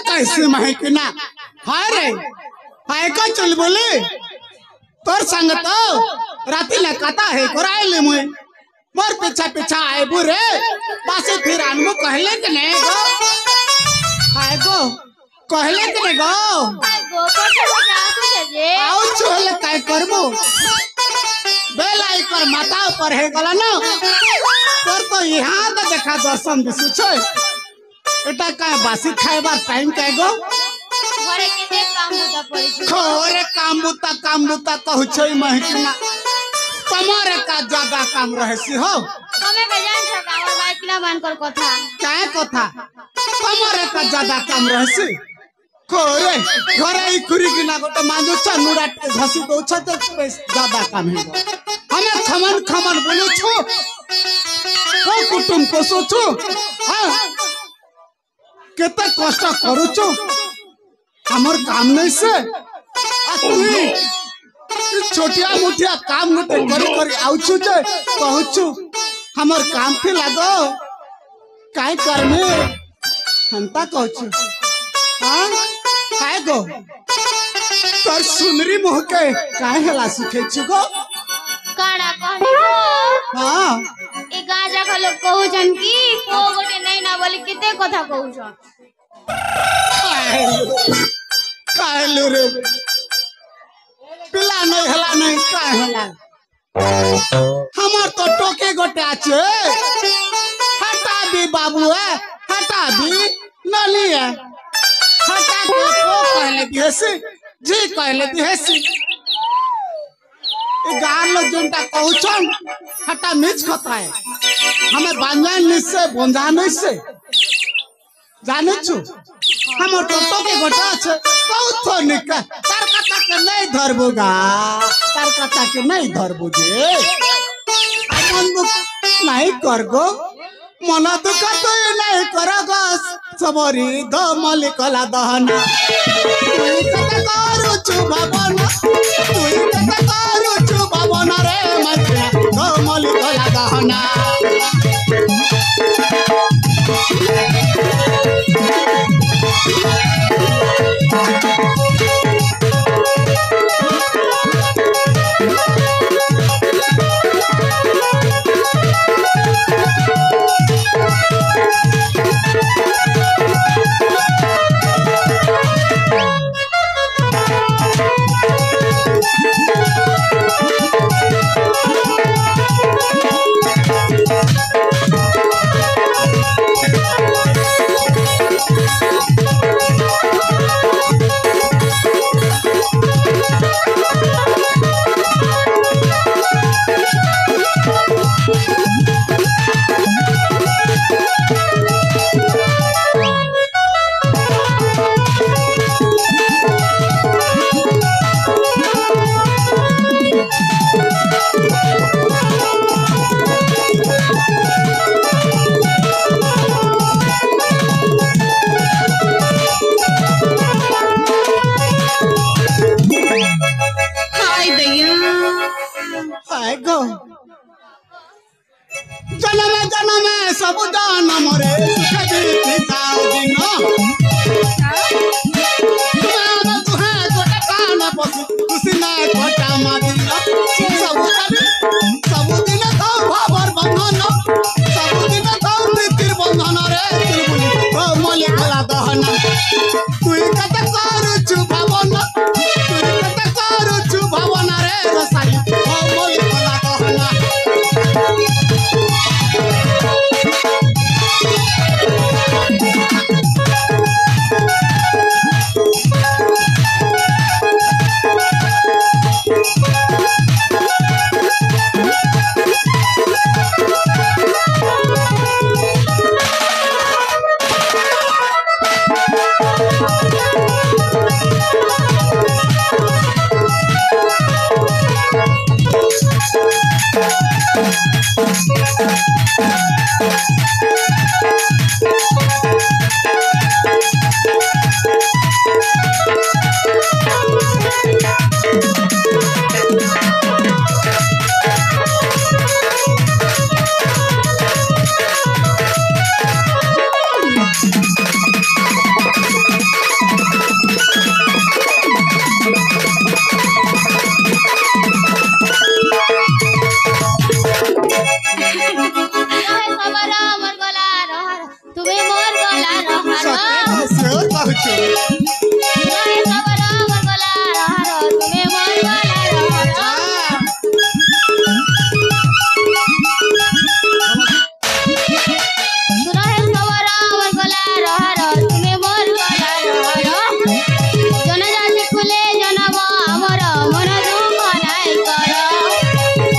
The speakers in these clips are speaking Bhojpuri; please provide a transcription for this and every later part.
कैसे महकना हाय रे हाय का चल बोले तोर संग तो राती लकाता है कोराइले मुए मोर पीछा पीछा आए बुरे पासे फिर आनमु कहले के ने गो हाय गो कहले के ने गो आओ चल काय करबो बेलाई पर माथा ऊपर है गला ना तोर तो यहां तो देखा दर्शन दिसु छै एटा का बासी खाइबार टाइम काय गो घरे केते काम बुता कहू छै महकना तुम्हारे का ज्यादा काम रहे सी हो हमें बेजान छ कावर बाइकला मान कर कथा काय कथा तुम्हारे का ज्यादा काम रहे सी खोरे घरे ई खुरी किना गोटे मांजो चनुरा घसी दो छ तो ज्यादा काम है हमें खमन खमन बोलो छो को कुटुम को सोचो हां केते कष्ट करू छो हमर काम नहीं से छोटिया मुठिया काम गोटे करी करी आउछु जे कहूछु हमर काम थी लागो काय करमे हंता कहूछु हां काय गो तोर सुनरी मुह के काय हला सुखे छु गो काड़ा कहनी गो हां ए गाजा का लोग कहू जन की को गोटे नहीं ना बोले केते कथा कहू छ काय लो रे पिला नहीं हला नहीं काय हला हमर तो टोके गोटे आछे हटा दी बाबू है हटा दी नली है हटा के को कहले दिहसी जी कहले दिहसी ए गान लोग जनता कहू छन हटा मिच खता है हमें बांजान निसे बोंजा नहीं से जाने छु हमर टोटो के गोटा আছে बहुत तो निका तार कथा के नहीं धरबोगा तार कथा के नहीं धरबो जे मन दुख नहीं करगो मन दुख तो नहीं करगो सबरी दमल कला दहना तुई कथा करू छु भावना तुई कथा करू छु भावना रे मछला दमल कला दहना जन्म सब जन्म रे सुख बीता दिन तुहे गोटे कान पशु खुशी ना घटा मादिन सब दिन तो भावर बंधन सब दिन तो प्रीतिर बंधन रे तिरबुली मली भला दहना तुई कते करूछु भावना तुई कते करूछु भावना रे रसाई मली भला दहना କରୁଛୁ रहे सबर मन गला रहर तुमे मन गला रहर रहे सबर मन गला रहर तुमे मन गला रहर जन जाति खुले जनम हमर मन दुख नाय कर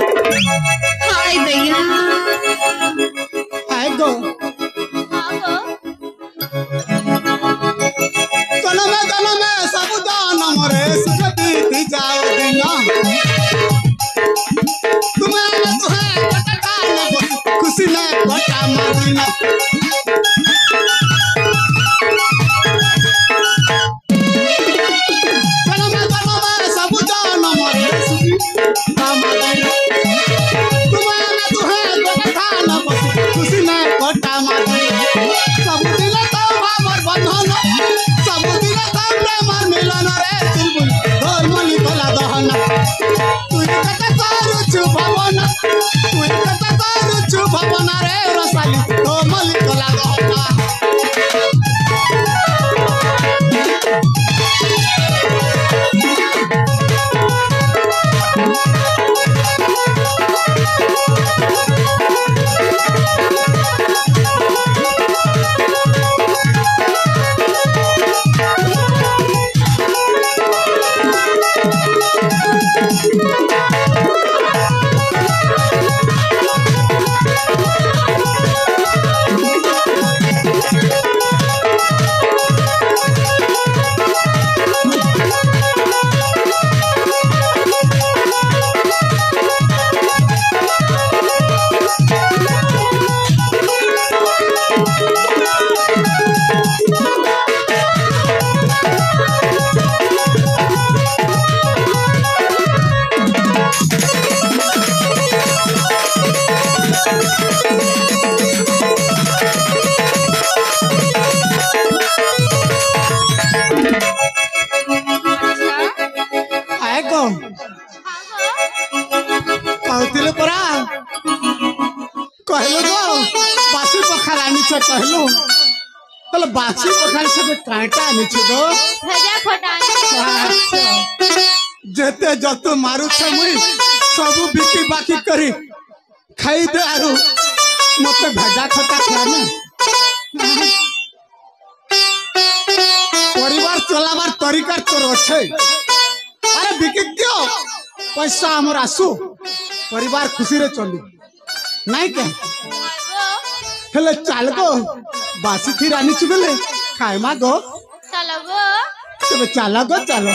हाय भैया आए गो जन्म सब जन्म रे सुख बीती जाओ दिन तुम्हें कटा खुशी ने कटा मारिना सब जन्म रे सुखी खुशी ने कटा मारिना सब दिन तो भावर बंधन सब दिन तो प्रेम मिलन रे चुलबुल ढोल मली भला दहना तुई कत करूछु भवन तुई कत करूछु भवन रे रसाली तो मली भला दहना आए गो कहतिले परा कहलो गो बासी पखाल आनी छे कहलो तले बासी पखाल से कांटा आनी छे गो भजा खोटा जेते जतो मारू छे मुई सब बिकी बाकी करी खाई दे आरो मते भजा खटा खाना परिवार चलाबार तरीका तोर अच्छे अरे बिकी दियो पैसा हमर आसु परिवार खुशी रे चली नहीं के हेले चाल गो बासी थी रानी चुबेले खाए मा गो चलो गो तबे चाला गो चलो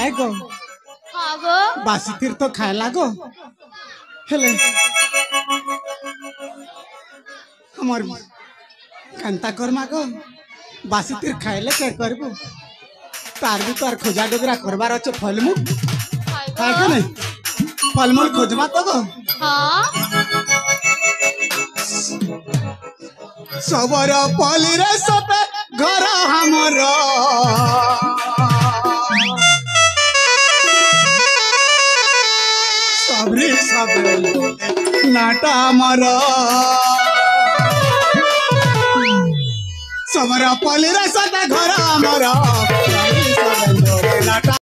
आए गो हाँ गो बासी तीर तो खाए लागो हेले हमार कांता कर्मा गो बासी तीर खाइले के करबो तार भी तार खोजा डोगरा करबार अच्छे फलमूल हाय है गो के नहीं फलमूल खोजमा तो गो हाँ सबर पली रे सते घर हमर सबरी सबरे नाटा हमर सबर पली रे सते घर हमर